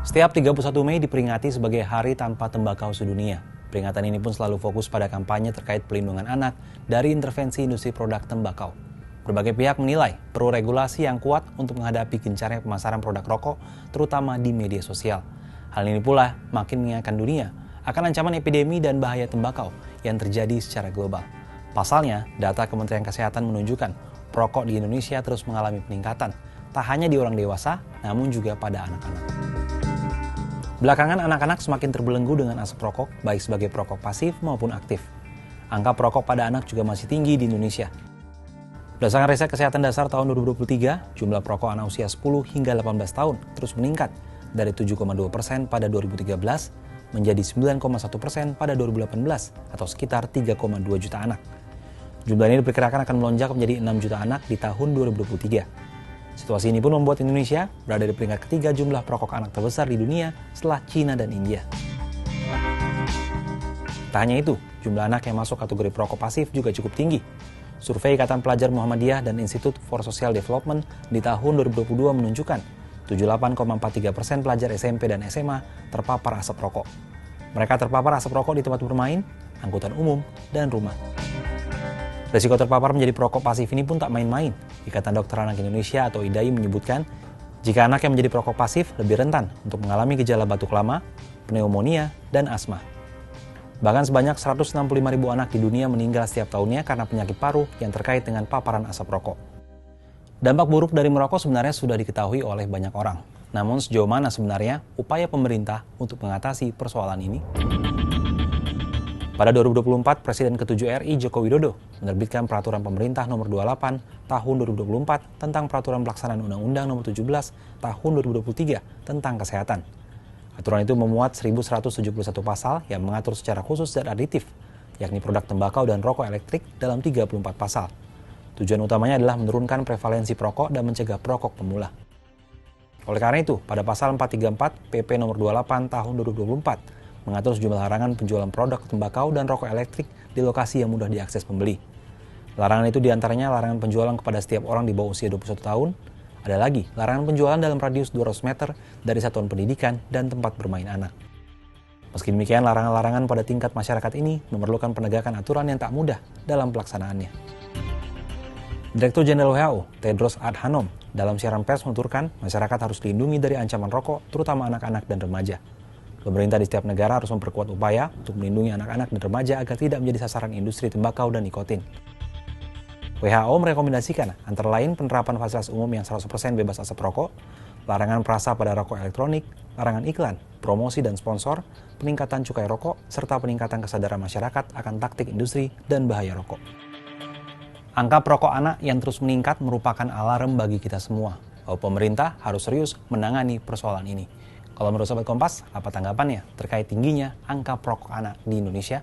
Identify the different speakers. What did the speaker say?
Speaker 1: Setiap 31 Mei diperingati sebagai Hari Tanpa Tembakau Sedunia. Peringatan ini pun selalu fokus pada kampanye terkait pelindungan anak dari intervensi industri produk tembakau. Berbagai pihak menilai perlu regulasi yang kuat untuk menghadapi gencarnya pemasaran produk rokok, terutama di media sosial. Hal ini pula makin mengingatkan dunia akan ancaman epidemi dan bahaya tembakau yang terjadi secara global. Pasalnya, data Kementerian Kesehatan menunjukkan perokok di Indonesia terus mengalami peningkatan, tak hanya di orang dewasa, namun juga pada anak-anak. Belakangan anak-anak semakin terbelenggu dengan asap rokok, baik sebagai perokok pasif maupun aktif. Angka perokok pada anak juga masih tinggi di Indonesia. Berdasarkan riset Kesehatan Dasar tahun 2023, jumlah perokok anak usia 10 hingga 18 tahun terus meningkat dari 7,2% pada 2013 menjadi 9,1% pada 2018 atau sekitar 3,2 juta anak. Jumlah ini diperkirakan akan melonjak menjadi 6 juta anak di tahun 2023. Situasi ini pun membuat Indonesia berada di peringkat ketiga jumlah perokok anak terbesar di dunia setelah China dan India. Tak hanya itu, jumlah anak yang masuk kategori perokok pasif juga cukup tinggi. Survei Ikatan Pelajar Muhammadiyah dan Institute for Social Development di tahun 2022 menunjukkan 78,43% pelajar SMP dan SMA terpapar asap rokok. Mereka terpapar asap rokok di tempat bermain, angkutan umum, dan rumah. Risiko terpapar menjadi perokok pasif ini pun tak main-main. Ikatan Dokter Anak Indonesia atau IDAI menyebutkan, jika anak yang menjadi perokok pasif lebih rentan untuk mengalami gejala batuk lama, pneumonia, dan asma. Bahkan sebanyak 165.000 anak di dunia meninggal setiap tahunnya karena penyakit paru yang terkait dengan paparan asap rokok. Dampak buruk dari merokok sebenarnya sudah diketahui oleh banyak orang. Namun sejauh mana sebenarnya upaya pemerintah untuk mengatasi persoalan ini? Pada 2024, Presiden ke-7 RI Joko Widodo menerbitkan Peraturan Pemerintah Nomor 28 Tahun 2024 tentang Peraturan Pelaksanaan Undang-Undang Nomor 17 Tahun 2023 tentang Kesehatan. Aturan itu memuat 1.171 pasal yang mengatur secara khusus zat aditif, yakni produk tembakau dan rokok elektrik dalam 34 pasal. Tujuan utamanya adalah menurunkan prevalensi perokok dan mencegah perokok pemula. Oleh karena itu, pada pasal 434 PP Nomor 28 Tahun 2024 mengatur sejumlah larangan penjualan produk tembakau dan rokok elektrik di lokasi yang mudah diakses pembeli. Larangan itu diantaranya larangan penjualan kepada setiap orang di bawah usia 21 tahun, ada lagi larangan penjualan dalam radius 200 meter dari satuan pendidikan dan tempat bermain anak. Meski demikian, larangan-larangan pada tingkat masyarakat ini memerlukan penegakan aturan yang tak mudah dalam pelaksanaannya. Direktur Jenderal WHO, Tedros Adhanom, dalam siaran pers menuturkan masyarakat harus dilindungi dari ancaman rokok, terutama anak-anak dan remaja. Pemerintah di setiap negara harus memperkuat upaya untuk melindungi anak-anak dan remaja agar tidak menjadi sasaran industri tembakau dan nikotin. WHO merekomendasikan antara lain penerapan fasilitas umum yang 100% bebas asap rokok, larangan perasa pada rokok elektronik, larangan iklan, promosi dan sponsor, peningkatan cukai rokok, serta peningkatan kesadaran masyarakat akan taktik industri dan bahaya rokok. Angka perokok anak yang terus meningkat merupakan alarm bagi kita semua, bahwa pemerintah harus serius menangani persoalan ini. Kalau menurut Sobat Kompas, apa tanggapannya terkait tingginya angka perokok anak di Indonesia?